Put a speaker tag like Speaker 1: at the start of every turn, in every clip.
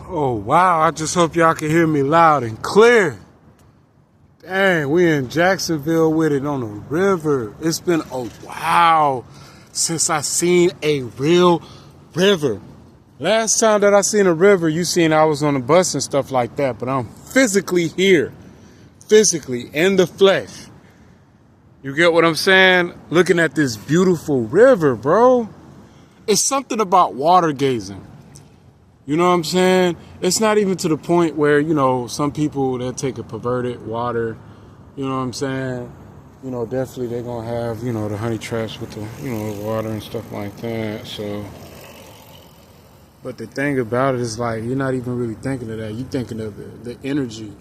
Speaker 1: Oh, wow. I just hope y'all can hear me loud and clear. Dang, we in Jacksonville with it on the river. It's been a while since I seen a real river. Last time that I seen a river, you seen I was on the bus and stuff like that, but I'm physically here. Physically, in the flesh. You get what I'm saying? Looking at this beautiful river, bro. It's something about water gazing. You know what I'm saying? It's not even to the point where, you know, some people, they'll take a perverted water. You know what I'm saying? You know, definitely they're going to have, you know, the honey traps with the, you know, water and stuff like that. So, but the thing about it is, like, you're not even really thinking of that. You're thinking of the energy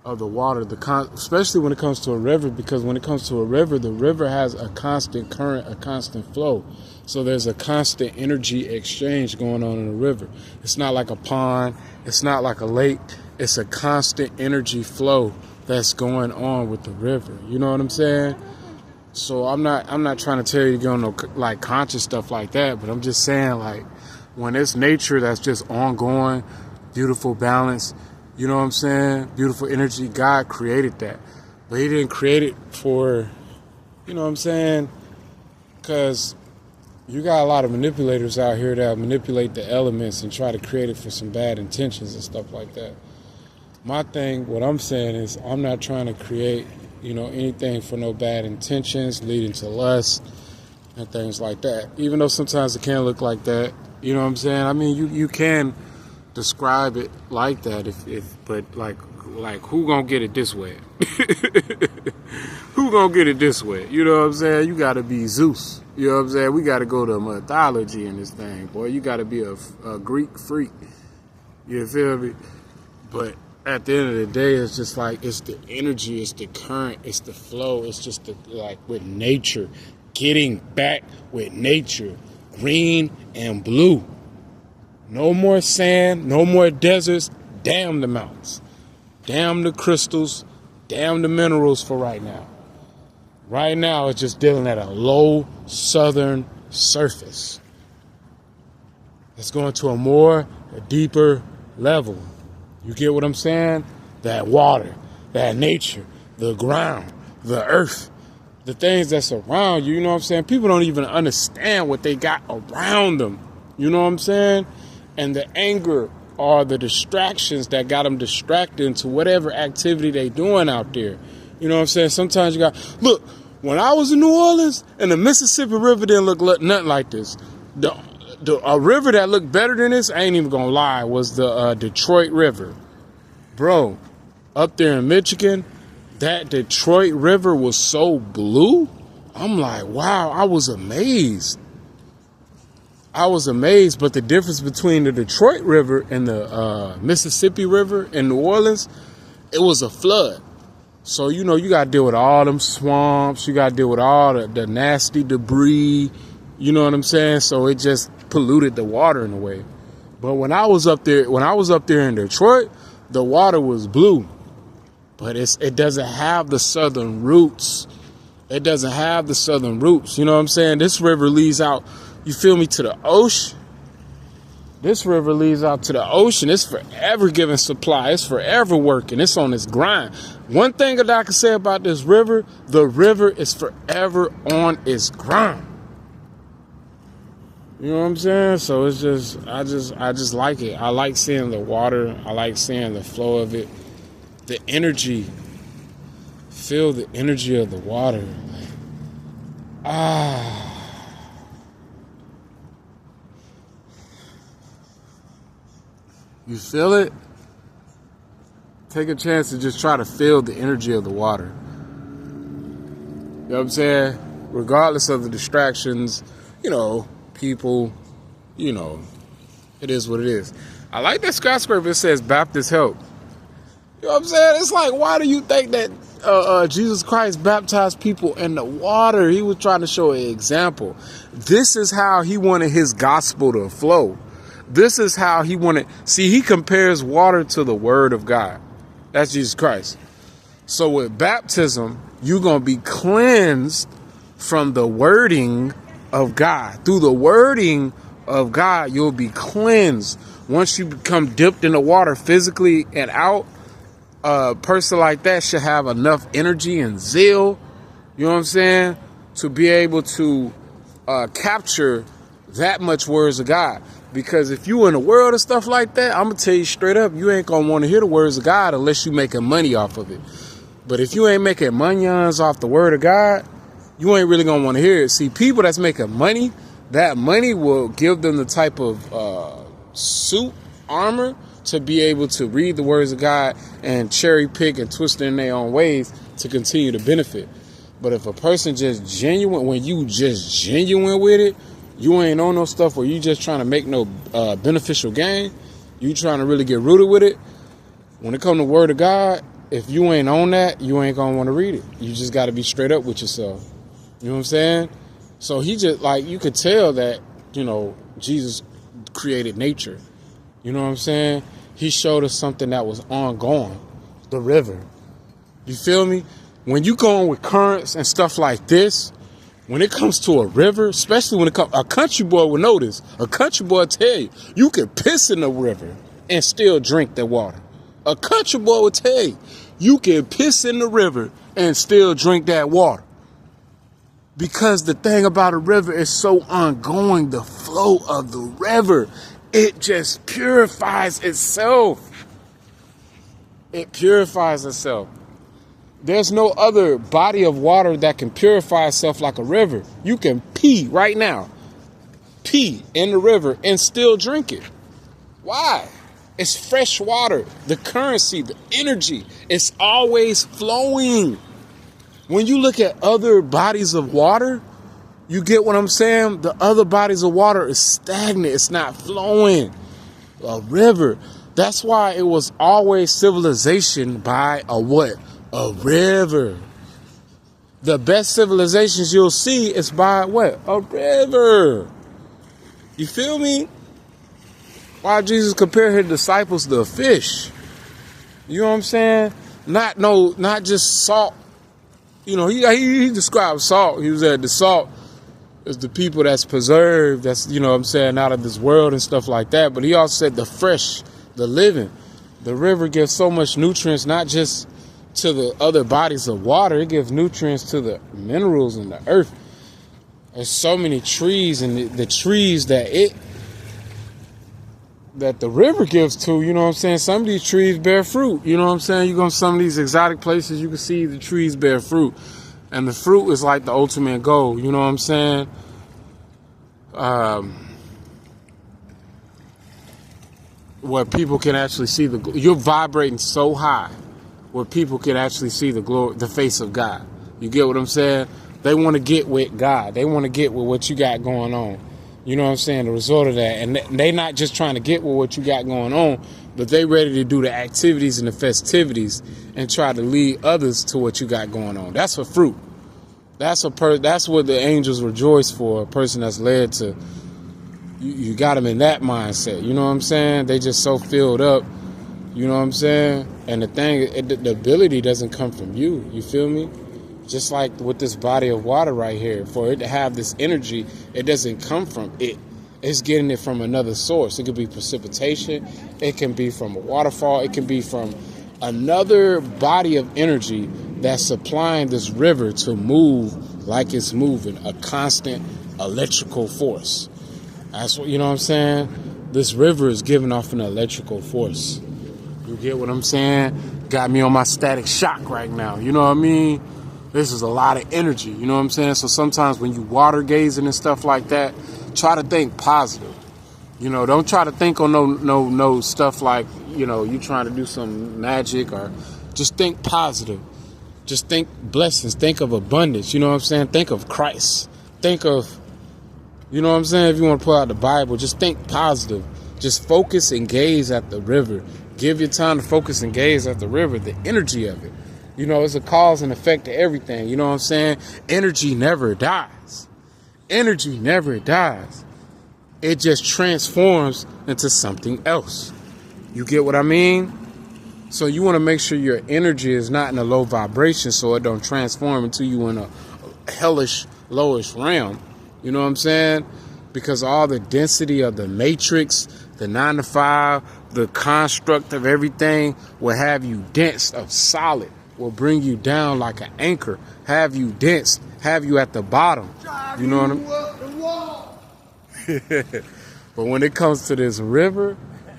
Speaker 1: of the water, especially when it comes to a river, because when it comes to a river, the river has a constant current, a constant flow. So there's a constant energy exchange going on in the river. It's not like a pond. It's not like a lake. It's a constant energy flow that's going on with the river. You know what I'm saying? So I'm not trying to tell you to go on no like conscious stuff like that, but I'm just saying, like, when it's nature that's just ongoing, beautiful balance, you know what I'm saying? Beautiful energy. God created that. But he didn't create it for, you know what I'm saying? Because you got a lot of manipulators out here that manipulate the elements and try to create it for some bad intentions and stuff like that. My thing, what I'm saying is, I'm not trying to create, you know, anything for no bad intentions leading to lust and things like that. Even though sometimes it can look like that. You know what I'm saying? I mean, you can describe it like that, but like who gonna get it this way? Who gonna get it this way? You know what I'm saying? You gotta be Zeus. You know what I'm saying? We gotta go to mythology in this thing, boy. You gotta be a Greek freak. You feel me? But at the end of the day, it's just like, it's the energy, it's the current, it's the flow, it's just like with nature, getting back with nature, green and blue. No more sand, no more deserts. Damn the mountains. Damn the crystals. Damn the minerals for right now. Right now, it's just dealing at a low southern surface. It's going to a deeper level. You get what I'm saying? That water, that nature, the ground, the earth, the things that's around you. You know what I'm saying? People don't even understand what they got around them. You know what I'm saying? And the anger or the distractions that got them distracted into whatever activity they doing out there. You know what I'm saying? Sometimes you got, look, when I was in New Orleans and the Mississippi River didn't look nothing like this. A river that looked better than this, I ain't even gonna lie, was the Detroit River. Bro, up there in Michigan, that Detroit River was so blue. I'm like, wow, I was amazed. But the difference between the Detroit River and the Mississippi River in New Orleans, it was a flood. So, you know, you got to deal with all them swamps. You got to deal with all the nasty debris. You know what I'm saying? So it just polluted the water in a way. But when I was up there in Detroit, the water was blue. But it doesn't have the southern roots. It doesn't have the southern roots. You know what I'm saying? This river leads out, you feel me, to the ocean. This river leads out to the ocean. It's forever giving supply. It's forever working. It's on its grind. One thing that I can say about this river, the river is forever on its grind. You know what I'm saying? So it's just, I just like it. I like seeing the water. I like seeing the flow of it. The energy. Feel the energy of the water. You feel it? Take a chance to just try to feel the energy of the water. You know what I'm saying? Regardless of the distractions, you know, people, you know, it is what it is. I like that skyscraper. It says Baptist Help. You know what I'm saying? It's like, why do you think that Jesus Christ baptized people in the water? He was trying to show an example. This is how he wanted his gospel to flow. This is how he wanted. See, he compares water to the word of God. That's Jesus Christ. So with baptism, you're going to be cleansed from the wording of God, through the wording of God, you'll be cleansed. Once you become dipped in the water physically and out, a person like that should have enough energy and zeal, you know what I'm saying, to be able to capture that much words of God. Because if you in the world and stuff like that, I'm going to tell you straight up, you ain't going to want to hear the words of God unless you making money off of it. But if you ain't making monions off the word of God, you ain't really going to want to hear it. See, people that's making money, that money will give them the type of suit, armor, to be able to read the words of God and cherry pick and twist it in their own ways to continue to benefit. But if a person just genuine, when you just genuine with it, you ain't on no stuff where you just trying to make no beneficial gain, you trying to really get rooted with it. When it comes to word of God, if you ain't on that, you ain't going to want to read it. You just got to be straight up with yourself. You know what I'm saying? So he just, like, you could tell that, you know, Jesus created nature. You know what I'm saying? He showed us something that was ongoing, the river. You feel me? When you go on with currents and stuff like this, when it comes to a river, especially when it comes, a country boy will know this. A country boy will tell you, you can piss in the river and still drink the water. A country boy will tell you, you can piss in the river and still drink that water. Because the thing about a river is so ongoing, the flow of the river, it just purifies itself. It purifies itself. There's no other body of water that can purify itself like a river. You can pee right now, pee in the river and still drink it. Why? It's fresh water. The currency, the energy, it's always flowing. When you look at other bodies of water, you get what I'm saying? The other bodies of water is stagnant. It's not flowing. A river. That's why it was always civilization by a what? A river. The best civilizations you'll see is by what? A river. You feel me? Why Jesus compared his disciples to a fish? You know what I'm saying? Not just salt. You know, he described salt. He was at the salt is the people that's preserved, that's, you know what I'm saying, out of this world and stuff like that. But he also said the fresh, the living. The river gives so much nutrients, not just to the other bodies of water. It gives nutrients to the minerals in the earth. There's so many trees, and the trees that the river gives to, you know what I'm saying? Some of these trees bear fruit. You know what I'm saying? You go to some of these exotic places, you can see the trees bear fruit. And the fruit is like the ultimate goal. You know what I'm saying? Where people can actually see you're vibrating so high where people can actually see the face of God. You get what I'm saying? They want to get with God. They want to get with what you got going on. You know what I'm saying? The result of that. And they not just trying to get with what you got going on, but they ready to do the activities and the festivities and try to lead others to what you got going on. That's a fruit. That's what the angels rejoice for. A person that's led to, you got them in that mindset. You know what I'm saying? They just so filled up. You know what I'm saying? And the ability doesn't come from you. You feel me? Just like with this body of water right here, for it to have this energy, it doesn't come from it. It's getting it from another source. It could be precipitation. It can be from a waterfall. It can be from another body of energy that's supplying this river to move like it's moving, a constant electrical force. That's what, you know what I'm saying? This river is giving off an electrical force. You get what I'm saying? Got me on my static shock right now. You know what I mean? This is a lot of energy, you know what I'm saying? So sometimes when you water gazing and stuff like that, try to think positive. You know, don't try to think on no stuff like, you know, you trying to do some magic, or just think positive. Just think blessings, think of abundance, you know what I'm saying? Think of Christ. Think of, you know what I'm saying? If you want to pull out the Bible, just think positive. Just focus and gaze at the river. Give your time to focus and gaze at the river, the energy of it. You know, it's a cause and effect to everything. You know what I'm saying? Energy never dies. Energy never dies. It just transforms into something else. You get what I mean? So you want to make sure your energy is not in a low vibration so it don't transform into you in a hellish, lowish realm. You know what I'm saying? because all the density of the matrix, the 9 to 5, the construct of everything will have you dense of solid, will bring you down like an anchor, have you dense, have you at the bottom. You know what I mean? But when it comes to this river,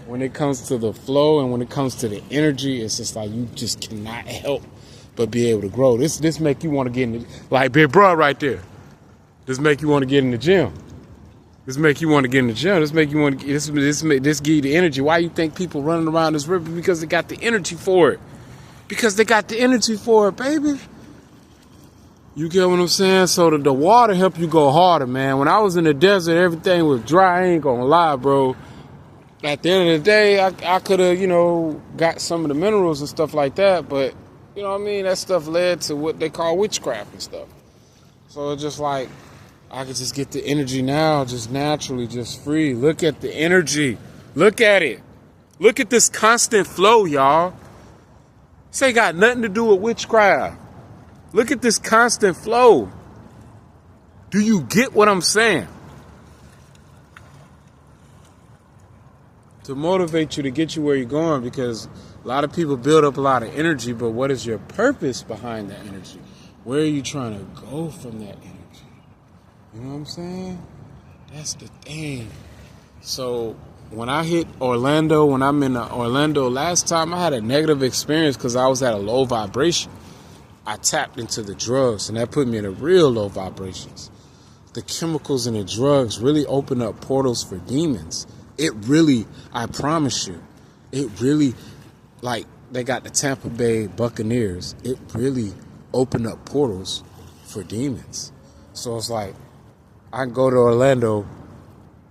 Speaker 1: when it comes to the flow, and when it comes to the energy, it's just like you just cannot help but be able to grow. This make you want to get in the, like big bro right there. This make you want to get in the gym. This make you want to get in the gym. This make you want to. This give you the energy. Why you think people running around this river? Because they got the energy for it. Because they got the energy for it, baby. You get what I'm saying? So the water help you go harder, man. When I was in the desert, everything was dry. I ain't gonna lie, bro. At the end of the day, I could have, got some of the minerals and stuff like that, but you know what I mean? That stuff led to what they call witchcraft and stuff. So it's just like, I could just get the energy now, just naturally, just free. Look at the energy. Look at it. Look at this constant flow, y'all. This ain't got nothing to do with witchcraft. Look at this constant flow. Do you get what I'm saying? To motivate you, to get you where you're going, because a lot of people build up a lot of energy, but what is your purpose behind that energy? Where are you trying to go from that energy? You know what I'm saying? That's the thing. So when I hit Orlando, when I'm in Orlando last time, I had a negative experience because I was at a low vibration. I tapped into the drugs, and that put me in a real low vibrations. The chemicals and the drugs really open up portals for demons. It really, I promise you, it really, like they got the Tampa Bay Buccaneers, it really opened up portals for demons. So it's like, I can go to Orlando,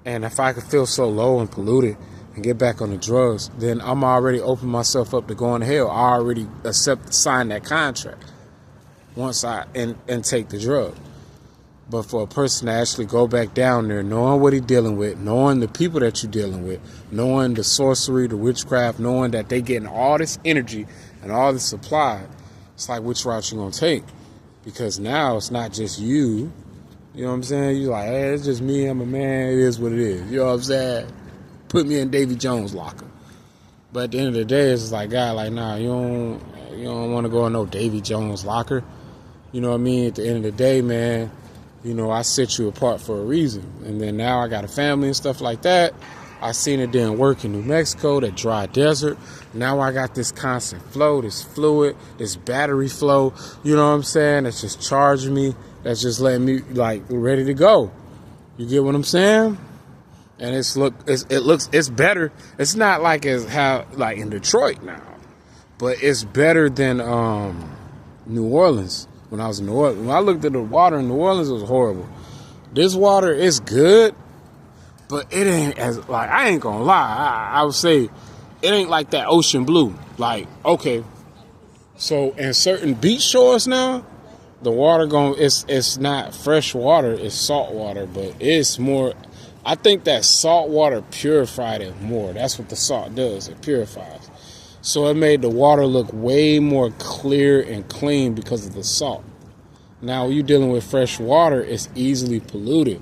Speaker 1: and if I could feel so low and polluted and get back on the drugs, then I'm already opening myself up to going to hell. I already sign that contract once and take the drug. But for a person to actually go back down there, knowing what he's dealing with, knowing the people that you're dealing with, knowing the sorcery, the witchcraft, knowing that they getting all this energy and all this supply, it's like, which route you gonna take? Because now it's not just you. You know what I'm saying? You're like, hey, it's just me. I'm a man. It is what it is. You know what I'm saying? Put me in Davy Jones' locker. But at the end of the day, it's like, God, like, nah, you don't want to go in no Davy Jones locker. You know what I mean? At the end of the day, man, I set you apart for a reason. And then now I got a family and stuff like that. I seen it didn't work in New Mexico, that dry desert. Now I got this constant flow, this fluid, this battery flow. You know what I'm saying? That's just charging me. That's just letting me, like, ready to go. You get what I'm saying? And it's better. It's not like as how, like, in Detroit now, but it's better than New Orleans. When I was in New Orleans, when I looked at the water in New Orleans, it was horrible. This water is good, but it ain't as, like, I ain't gonna lie. I would say it ain't like that ocean blue. Like, okay, so in certain beach shores now, the water it's not fresh water, it's salt water, but it's more, I think that salt water purified it more. That's what the salt does, it purifies. So it made the water look way more clear and clean because of the salt. Now, when you're dealing with fresh water, it's easily polluted.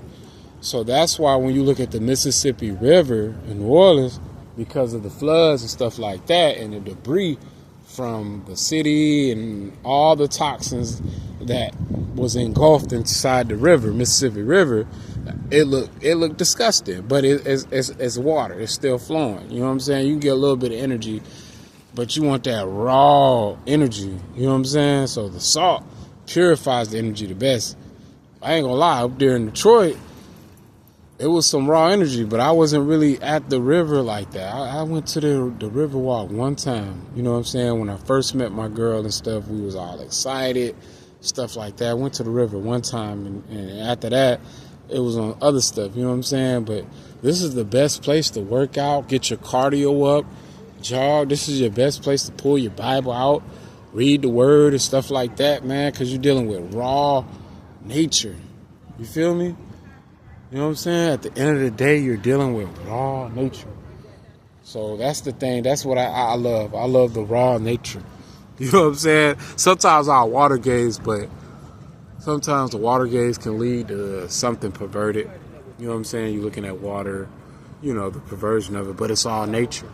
Speaker 1: So that's why when you look at the Mississippi River in New Orleans, because of the floods and stuff like that and the debris from the city and all the toxins that was engulfed inside the river, Mississippi River, it looked disgusting. But it's water. It's still flowing. You know what I'm saying? You can get a little bit of energy, but you want that raw energy. You know what I'm saying? So the salt purifies the energy the best. I ain't gonna lie, up there in Detroit, it was some raw energy, but I wasn't really at the river like that. I went to the river walk one time. You know what I'm saying? When I first met my girl and stuff, we was all excited, stuff like that. I went to the river one time, and after that, it was on other stuff. You know what I'm saying? But this is the best place to work out, get your cardio up, jog. This is your best place to pull your Bible out, read the word and stuff like that, man, because you're dealing with raw nature. You feel me? You know what I'm saying? At the end of the day, you're dealing with raw nature. So that's the thing. That's what I love. I love the raw nature. You know what I'm saying? Sometimes I'll water gaze, but sometimes the water gaze can lead to something perverted. You know what I'm saying? You're looking at water, you know, the perversion of it, but it's all nature.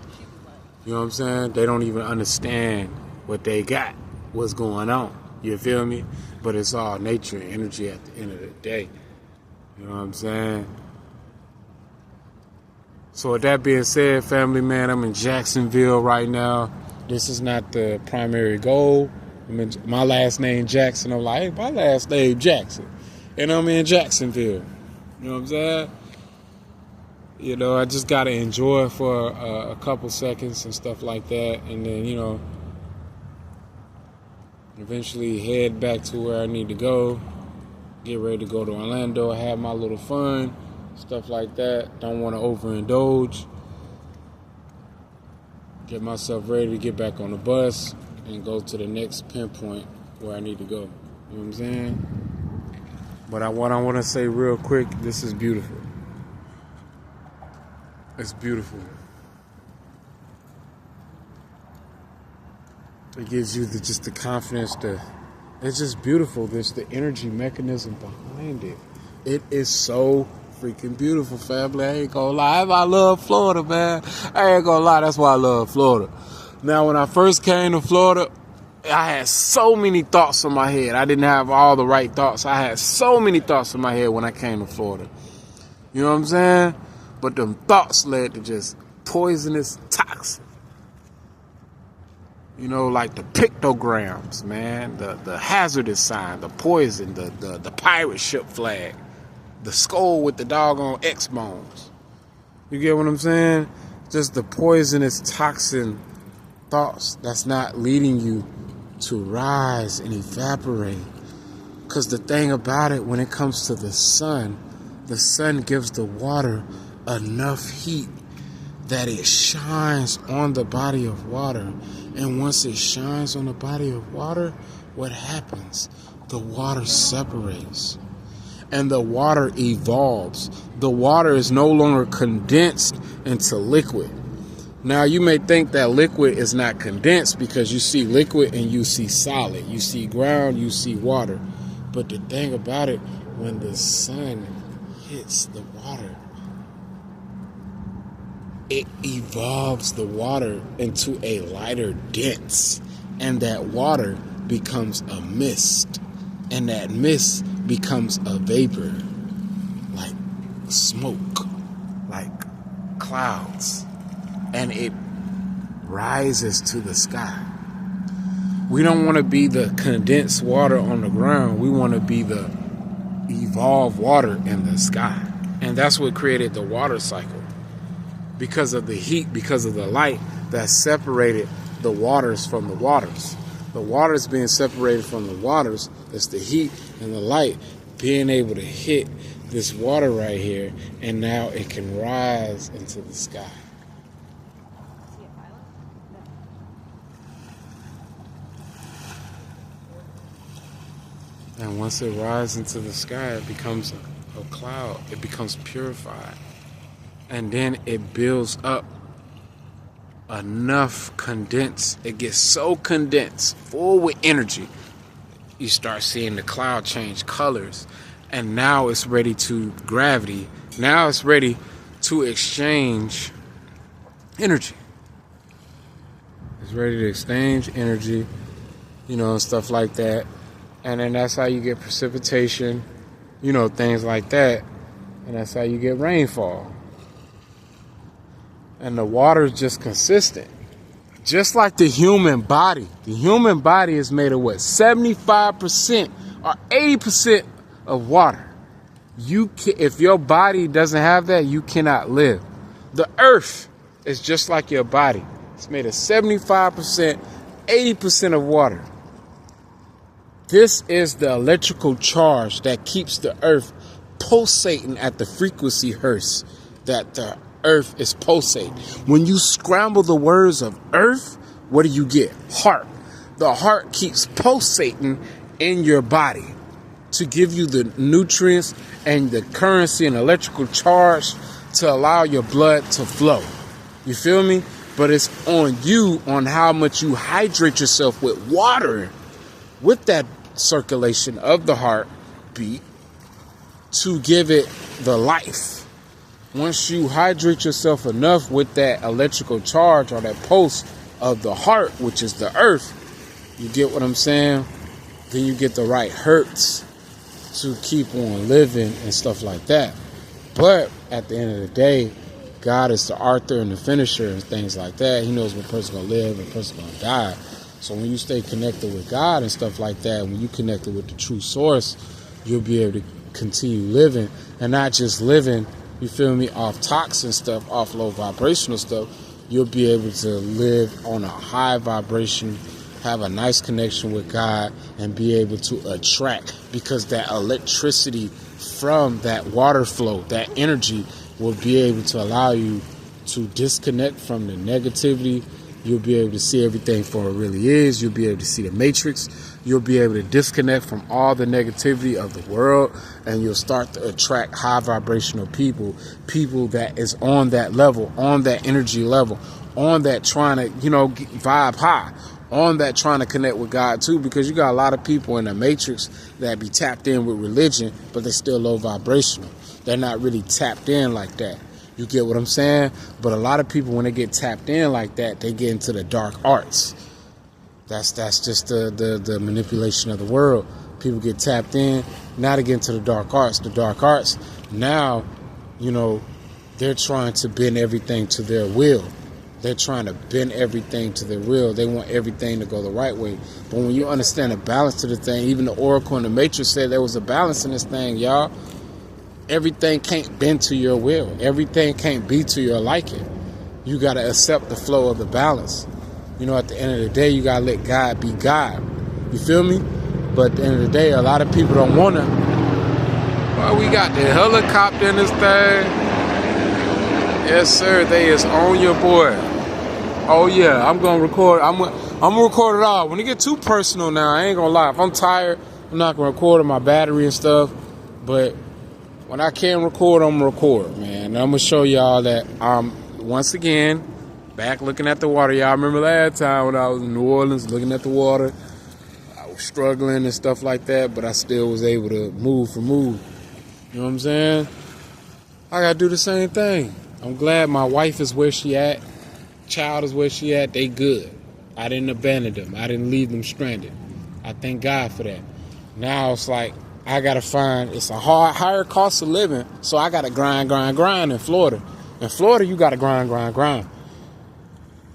Speaker 1: You know what I'm saying? They don't even understand what they got, what's going on. You feel me? But it's all nature and energy at the end of the day. You know what I'm saying? So with that being said, family, man, I'm in Jacksonville right now. This is not the primary goal. My last name Jackson. I'm like, hey, my last name Jackson. And I'm in Jacksonville. You know what I'm saying? You know, I just got to enjoy it for a couple seconds and stuff like that. And then, you know, eventually head back to where I need to go. Get ready to go to Orlando. Have my little fun. Stuff like that. Don't want to overindulge. Get myself ready to get back on the bus and go to the next pinpoint where I need to go. You know what I'm saying? But what I want to say real quick, this is beautiful. It's beautiful. It gives you just the confidence it's just beautiful. There's the energy mechanism behind it. It is so freaking beautiful, family. I ain't gonna lie. I love Florida, man. I ain't gonna lie. That's why I love Florida. Now, when I first came to Florida, I had so many thoughts in my head. I didn't have all the right thoughts. I had so many thoughts in my head when I came to Florida. You know what I'm saying? But them thoughts led to just poisonous toxin. You know, like the pictograms, man, the hazardous sign, the poison, the pirate ship flag, the skull with the doggone X bones. You get what I'm saying? Just the poisonous toxin thoughts that's not leading you to rise and evaporate. Because the thing about it, when it comes to the sun gives the water enough heat that it shines on the body of water. And once it shines on the body of water, what happens? The water separates. And the water evolves. The water is no longer condensed into liquid. Now, you may think that liquid is not condensed because you see liquid and you see solid. You see ground, you see water. But the thing about it, when the sun hits the water, it evolves the water into a lighter dense. And that water becomes a mist. And that mist becomes a vapor, like smoke, like clouds, and it rises to the sky. We don't want to be the condensed water on the ground. We want to be the evolved water in the sky. And that's what created the water cycle. Because of the heat, because of the light that separated the waters from the waters. The waters being separated from the waters, it's the heat and the light being able to hit this water right here, and now it can rise into the sky. And once it rises into the sky, it becomes a cloud. It becomes purified. And then it builds up enough condensed. It gets so condensed, full with energy. You start seeing the cloud change colors. And now it's ready to gravity. Now it's ready to exchange energy. It's ready to exchange energy, you know, and stuff like that. And then that's how you get precipitation, you know, things like that. And that's how you get rainfall. And the water is just consistent. Just like the human body. The human body is made of what? 75% or 80% of water. If your body doesn't have that, you cannot live. The earth is just like your body. It's made of 75%, 80% of water. This is the electrical charge that keeps the earth pulsating at the frequency hertz that the earth is pulsating. When you scramble the words of earth, what do you get? Heart. The heart keeps pulsating in your body to give you the nutrients and the currency and electrical charge to allow your blood to flow. You feel me? But it's on you on how much you hydrate yourself with water, with that circulation of the heartbeat, to give it the life. Once you hydrate yourself enough with that electrical charge or that pulse of the heart, which is the earth, you get what I'm saying? Then you get the right hertz to keep on living and stuff like that. But at the end of the day, God is the author and the finisher and things like that. He knows when a person's going to live and a person's going to die. So when you stay connected with God and stuff like that, when you connected with the true source, you'll be able to continue living and not just living, you feel me, off toxin stuff, off low vibrational stuff. You'll be able to live on a high vibration, have a nice connection with God, and be able to attract, because that electricity from that water flow, that energy, will be able to allow you to disconnect from the negativity. You'll be able to see everything for what it really is. You'll be able to see the matrix. You'll be able to disconnect from all the negativity of the world, and you'll start to attract high vibrational people that is on that level, on that energy level, on that trying to, vibe high, on that trying to connect with God too, because you got a lot of people in the matrix that be tapped in with religion, but they're still low vibrational. They're not really tapped in like that. You get what I'm saying? But a lot of people, when they get tapped in like that, they get into the dark arts. That's just the manipulation of the world. People get tapped in, now they get into the dark arts. The dark arts, now, they're trying to bend everything to their will. They're trying to bend everything to their will. They want everything to go the right way. But when you understand the balance to the thing, even the Oracle and the Matrix said there was a balance in this thing, y'all. Everything can't bend to your will. Everything can't be to your liking. You got to accept the flow of the balance. At the end of the day, you got to let God be God. You feel me? But at the end of the day, a lot of people don't want to. Well, we got the helicopter in this thing. Yes, sir. They is on your boy. Oh, yeah. I'm going to record. I'm going to record it all. When it get too personal now, I ain't going to lie. If I'm tired, I'm not going to record on my battery and stuff. But when I can record, I'm going to record, man. And I'm going to show y'all that once again, back looking at the water. Y'all remember last time when I was in New Orleans looking at the water? I was struggling and stuff like that, but I still was able to move. You know what I'm saying? I got to do the same thing. I'm glad my wife is where she at. Child is where she at. They good. I didn't abandon them. I didn't leave them stranded. I thank God for that. Now it's like, I got to find, it's a higher cost of living, so I got to grind in Florida. In Florida, you got to grind.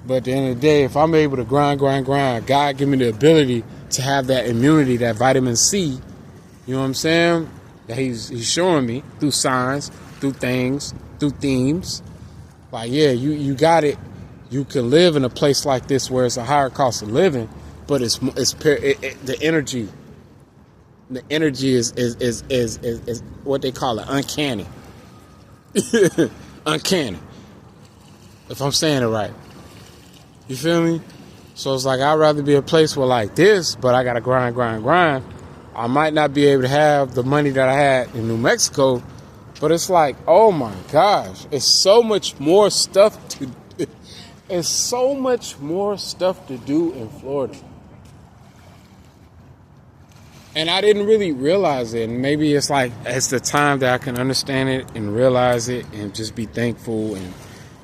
Speaker 1: But at the end of the day, if I'm able to grind, God give me the ability to have that immunity, that vitamin C, you know what I'm saying? That he's showing me through signs, through things, through themes. Like, yeah, you got it. You can live in a place like this where it's a higher cost of living, but the energy. The energy is what they call it, uncanny. Uncanny. If I'm saying it right. You feel me? So it's like, I'd rather be a place where like this, but I got to grind. I might not be able to have the money that I had in New Mexico, but it's like, oh my gosh, it's so much more stuff to do. It's so much more stuff to do in Florida. And I didn't really realize it. And maybe it's like, it's the time that I can understand it and realize it and just be thankful and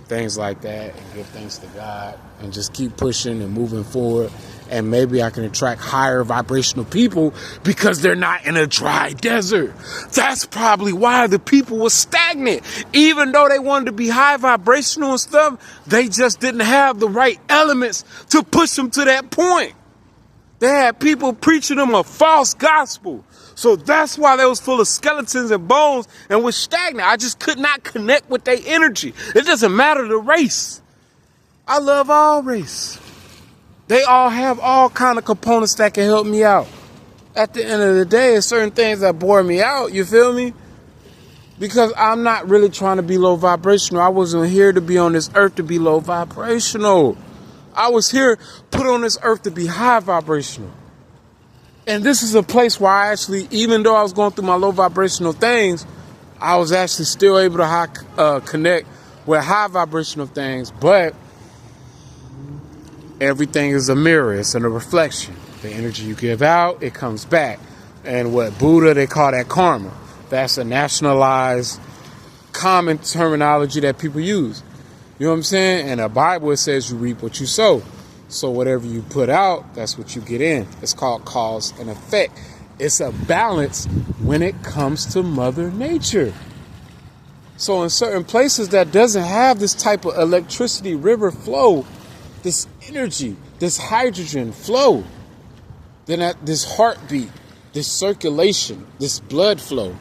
Speaker 1: things like that and give thanks to God and just keep pushing and moving forward. And maybe I can attract higher vibrational people because they're not in a dry desert. That's probably why the people were stagnant. Even though they wanted to be high vibrational and stuff, they just didn't have the right elements to push them to that point. They had people preaching them a false gospel. So that's why they was full of skeletons and bones and was stagnant. I just could not connect with their energy. It doesn't matter the race. I love all race. They all have all kind of components that can help me out. At the end of the day, there's certain things that bore me out, you feel me? Because I'm not really trying to be low vibrational. I wasn't here to be on this earth to be low vibrational. I was here put on this earth to be high vibrational. And this is a place where I actually, even though I was going through my low vibrational things, I was actually still able to connect with high vibrational things. But everything is a mirror. It's a reflection. The energy you give out, it comes back. And what Buddha, they call that karma. That's a nationalized common terminology that people use. You know what I'm saying? And the Bible, it says you reap what you sow. So whatever you put out, that's what you get in. It's called cause and effect. It's a balance when it comes to Mother Nature. So in certain places that doesn't have this type of electricity, river flow, this energy, this hydrogen flow, then this heartbeat, this circulation, this blood flow,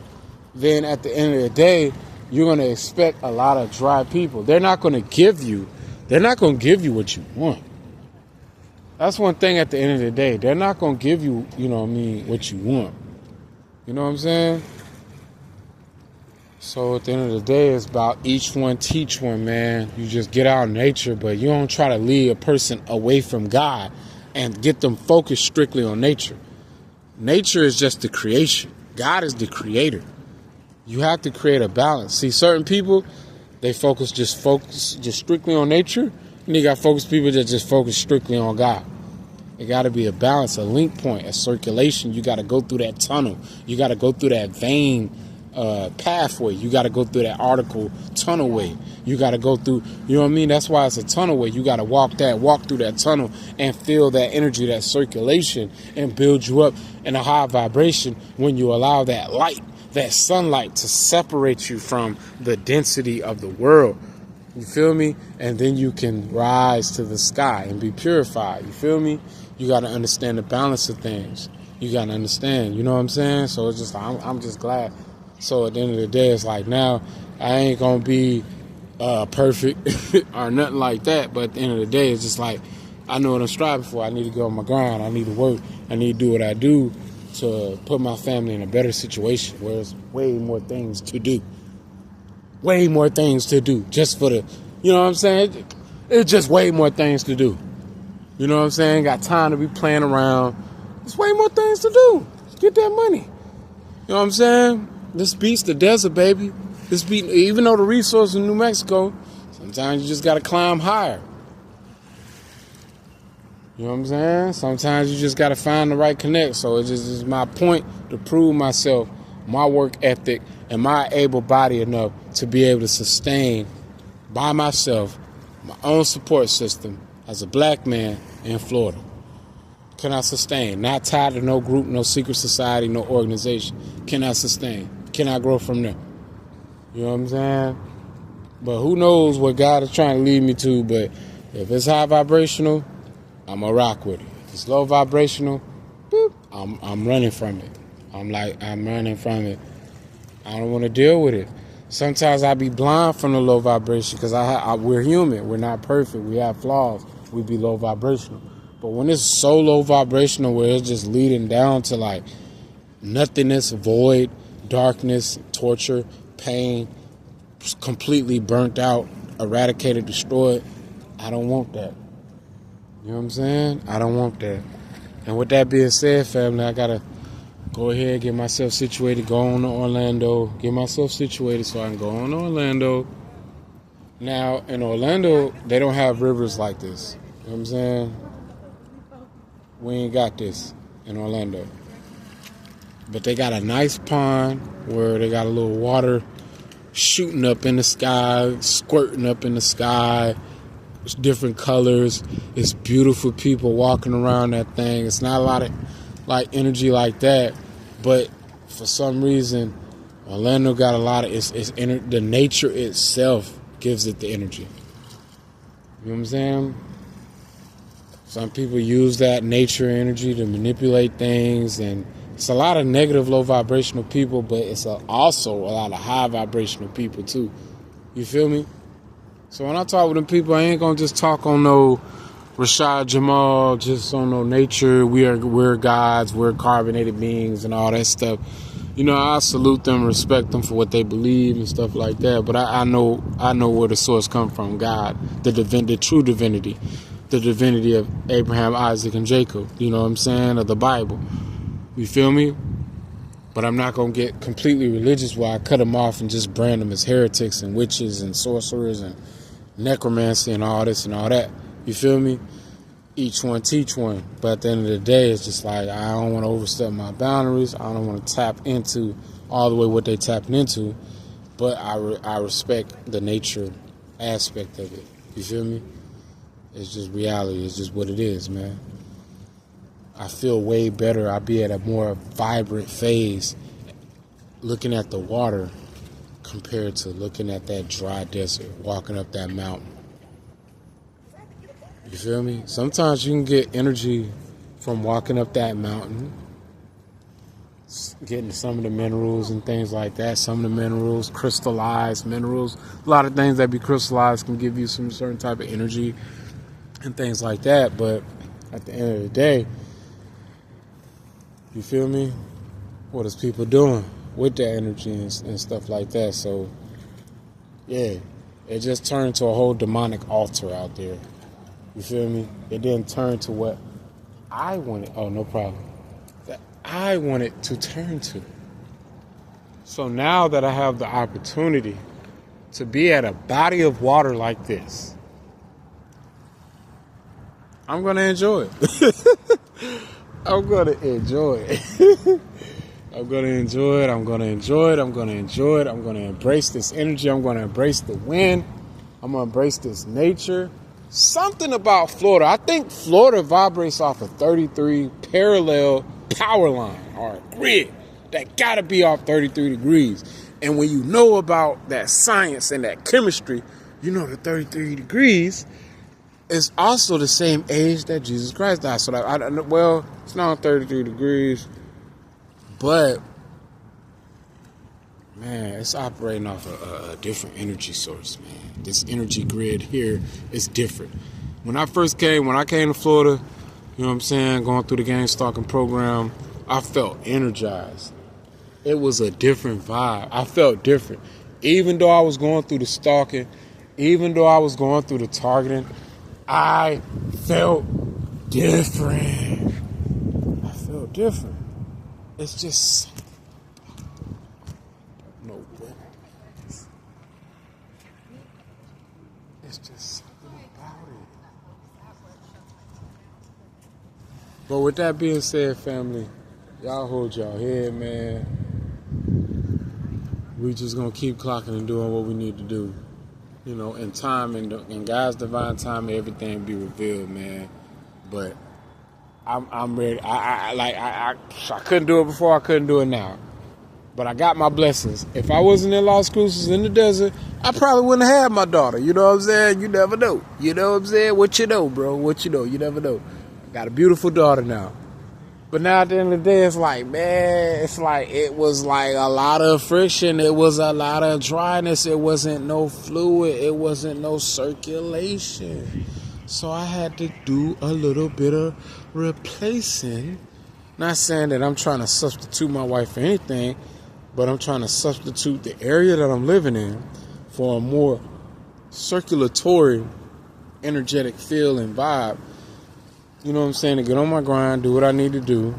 Speaker 1: then at the end of the day, you're going to expect a lot of dry people. They're not going to give you what you want. That's one thing at the end of the day. They're not going to give you, what you want. You know what I'm saying? So at the end of the day, it's about each one teach one, man. You just get out in nature, but you don't try to lead a person away from God and get them focused strictly on nature. Nature is just the creation. God is the creator. You have to create a balance. See, certain people, they focus just strictly on nature, and you got focused people that just focus strictly on God. It got to be a balance, a link point, a circulation. You got to go through that tunnel. You got to go through that vein pathway. You got to go through that article tunnel way. You got to go through, you know what I mean? That's why it's a tunnel way. You got to walk through that tunnel and feel that energy, that circulation, and build you up in a high vibration when you allow that light, that sunlight to separate you from the density of the world. You feel me? And then you can rise to the sky and be purified. You feel me? You got to understand the balance of things. You got to understand, you know what I'm saying? So it's just, I'm just glad. So at the end of the day, it's like, now I ain't going to be perfect or nothing like that. But at the end of the day, it's just like, I know what I'm striving for. I need to go on my grind. I need to work. I need to do what I do to put my family in a better situation where there's way more things to do. Way more things to do just for the, you know what I'm saying? It's just way more things to do. You know what I'm saying? Got time to be playing around. There's way more things to do. Get that money. You know what I'm saying? This beats the desert, baby. This beat, even though the resources in New Mexico, sometimes you just got to climb higher. You know what I'm saying? Sometimes you just got to find the right connect. So it's just is my point to prove myself, my work ethic, and my able body enough to be able to sustain by myself my own support system as a black man in Florida. Can I sustain? Not tied to no group, no secret society, no organization. Can I sustain? Can I grow from there? You know what I'm saying? But who knows what God is trying to lead me to. But if it's high vibrational, I'm going to rock with it. If it's low vibrational, boop, I'm running from it. I'm running from it. I don't want to deal with it. Sometimes I be blind from the low vibration because we're human. We're not perfect. We have flaws. We be low vibrational. But when it's so low vibrational where it's just leading down to like nothingness, void, darkness, torture, pain, completely burnt out, eradicated, destroyed, I don't want that. You know what I'm saying? I don't want that. And with that being said, family, I got to go ahead, get myself situated, go on to Orlando, get myself situated so I can go on to Orlando. Now, in Orlando, they don't have rivers like this. You know what I'm saying? We ain't got this in Orlando. But they got a nice pond where they got a little water shooting up in the sky, squirting up in the sky. It's different colors. It's beautiful people walking around that thing. It's not a lot of like energy like that, but for some reason, Orlando got a lot of the nature itself gives it the energy. You know what I'm saying? Some people use that nature energy to manipulate things, and it's a lot of negative, low vibrational people, but it's also a lot of high vibrational people too. You feel me? So when I talk with them people, I ain't gonna just talk on no Rashad Jamal, just on no nature. We're gods, we're carbonated beings, and all that stuff. You know, I salute them, respect them for what they believe and stuff like that. But I know where the source comes from, God, the true divinity, the divinity of Abraham, Isaac, and Jacob. You know what I'm saying? Of the Bible. You feel me? But I'm not going to get completely religious where I cut them off and just brand them as heretics and witches and sorcerers and necromancy and all this and all that. You feel me? Each one teach one. But at the end of the day, it's just like, I don't want to overstep my boundaries. I don't want to tap into all the way what they tapping into. but I respect the nature aspect of it. You feel me? It's just reality. It's just what it is, man. I feel way better. I'll be at a more vibrant phase looking at the water compared to looking at that dry desert, walking up that mountain. You feel me? Sometimes you can get energy from walking up that mountain, getting some of the minerals and things like that. Some of the minerals, crystallized minerals, a lot of things that be crystallized can give you some certain type of energy and things like that. But at the end of the day, you feel me? What is people doing with that energy and stuff like that? So, yeah, it just turned to a whole demonic altar out there. You feel me? It didn't turn to what I wanted. Oh, no problem. That I wanted to turn to. So now that I have the opportunity to be at a body of water like this, I'm going to enjoy it. I'm going to enjoy it. I'm going to enjoy it. I'm going to enjoy it. I'm going to enjoy it. I'm going to embrace this energy. I'm going to embrace the wind. I'm going to embrace this nature. Something about Florida. I think Florida vibrates off a 33 parallel power line or a grid that got to be off 33 degrees. And when you know about that science and that chemistry, you know the 33 degrees is also the same age that Jesus Christ died. So that well, it's not 33 degrees, but man, it's operating off a different energy source, man. This energy grid here is different. When I came to Florida, you know what I'm saying, going through the gang stalking program, I felt energized. It was a different vibe. I felt different. Even though I was going through the stalking, even though I was going through the targeting, I felt different. I felt different. It's just no way. It's just something about it. But with that being said, family, y'all hold y'all head, man. We just gonna keep clocking and doing what we need to do. You know, in time, in God's divine time, everything be revealed, man. But I'm ready. I couldn't do it before. I couldn't do it now. But I got my blessings. If I wasn't in Las Cruces in the desert, I probably wouldn't have had my daughter. You know what I'm saying? You never know. You know what I'm saying? What you know, bro? What you know? You never know. Got a beautiful daughter now. But now at the end of the day, it's like, man, it was like a lot of friction. It was a lot of dryness. It wasn't no fluid. It wasn't no circulation. So I had to do a little bit of replacing. Not saying that I'm trying to substitute my wife for anything, but I'm trying to substitute the area that I'm living in for a more circulatory, energetic feel and vibe. You know what I'm saying? To get on my grind, do what I need to do.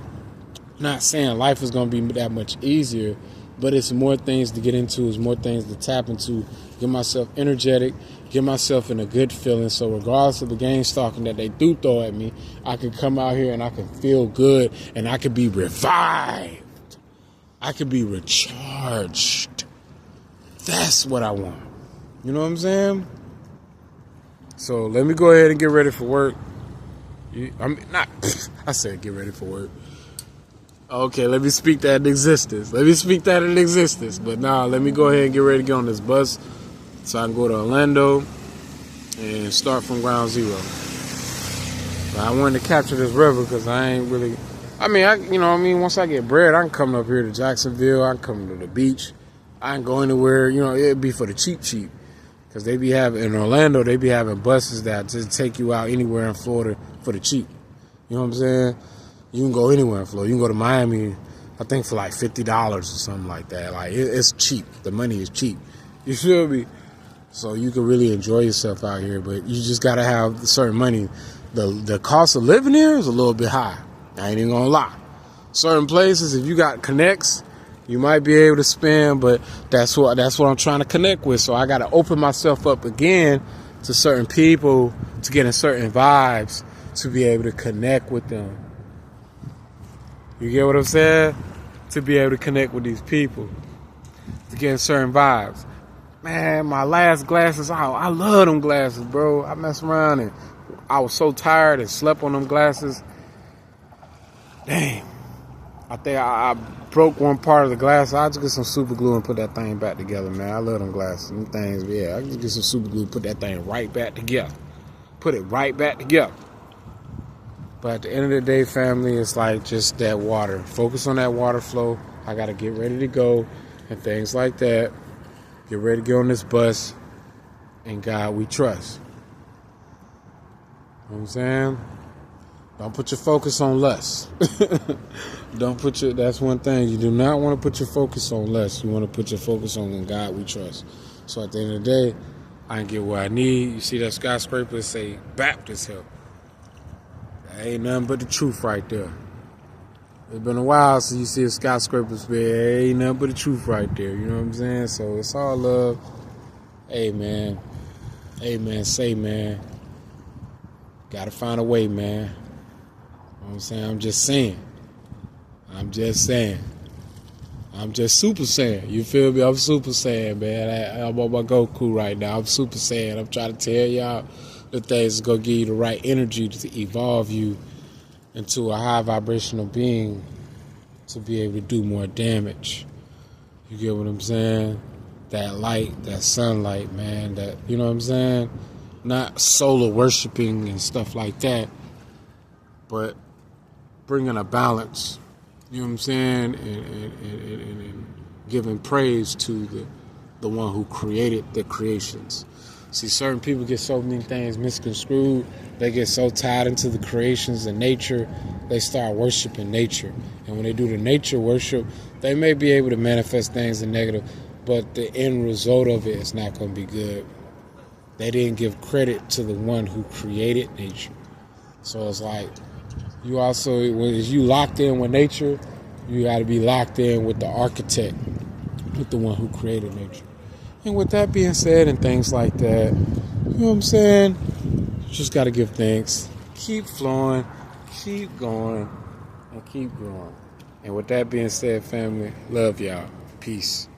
Speaker 1: Not saying life is going to be that much easier, but it's more things to get into, it's more things to tap into, get myself energetic, get myself in a good feeling. So regardless of the game stalking that they do throw at me, I can come out here and I can feel good and I can be revived. I can be recharged. That's what I want. You know what I'm saying? So let me go ahead and get ready for work. I said get ready for work. Okay, let me speak that in existence. But nah, let me go ahead and get ready to get on this bus so I can go to Orlando and start from ground zero. But I wanted to capture this river because I ain't really... once I get bread, I can come up here to Jacksonville. I can come to the beach. I can go anywhere. It'd be for the cheap. Because in Orlando, they be having buses that just take you out anywhere in Florida for the cheap. You know what I'm saying? You can go anywhere in Florida. You can go to Miami, I think for like $50 or something like that. Like, it's cheap. The money is cheap. You feel me? So you can really enjoy yourself out here, but you just got to have certain money. The cost of living here is a little bit high. I ain't even going to lie. Certain places, if you got connects, you might be able to spend, but that's what I'm trying to connect with. So I got to open myself up again to certain people, to get in certain vibes, to be able to connect with them. You get what I'm saying? To be able to connect with these people, to get in certain vibes. Man, my last glasses out. I love them glasses, bro. I mess around and I was so tired and slept on them glasses. Damn. I think I broke one part of the glass. I'll just get some super glue and put that thing back together, man. I love them glasses. Them things, yeah. I can just get some super glue and put that thing right back together. Put it right back together. But at the end of the day, family, it's like just that water. Focus on that water flow. I got to get ready to go and things like that. Get ready to get on this bus. And God, we trust. You know what I'm saying? Don't put your focus on lust. That's one thing. You do not want to put your focus on lust. You want to put your focus on God we trust. So at the end of the day, I can get what I need. You see that skyscraper say Baptist Hill. That ain't nothing but the truth right there. It's been a while since you see a skyscraper say, ain't nothing but the truth right there. You know what I'm saying? So it's all love. Hey, man. Hey, man. Say, man. Gotta find a way, man. You know what I'm saying? I'm just saying. I'm just super saying. You feel me? I'm super saying, man. I'm on my Goku right now. I'm super saying. I'm trying to tell y'all the things that's going to give you the right energy to evolve you into a high vibrational being to be able to do more damage. You get what I'm saying? That light, that sunlight, man. That, you know what I'm saying? Not solar worshiping and stuff like that, but bringing a balance, you know what I'm saying, and giving praise to the one who created the creations. See, certain people get so many things misconstrued. They get so tied into the creations and nature, they start worshiping nature. And when they do the nature worship, they may be able to manifest things in negative, but the end result of it is not going to be good. They didn't give credit to the one who created nature. So it's like, you also, when you locked in with nature, you got to be locked in with the architect, with the one who created nature. And with that being said and things like that, you know what I'm saying? You just got to give thanks. Keep flowing, keep going, and keep growing. And with that being said, family, love y'all. Peace.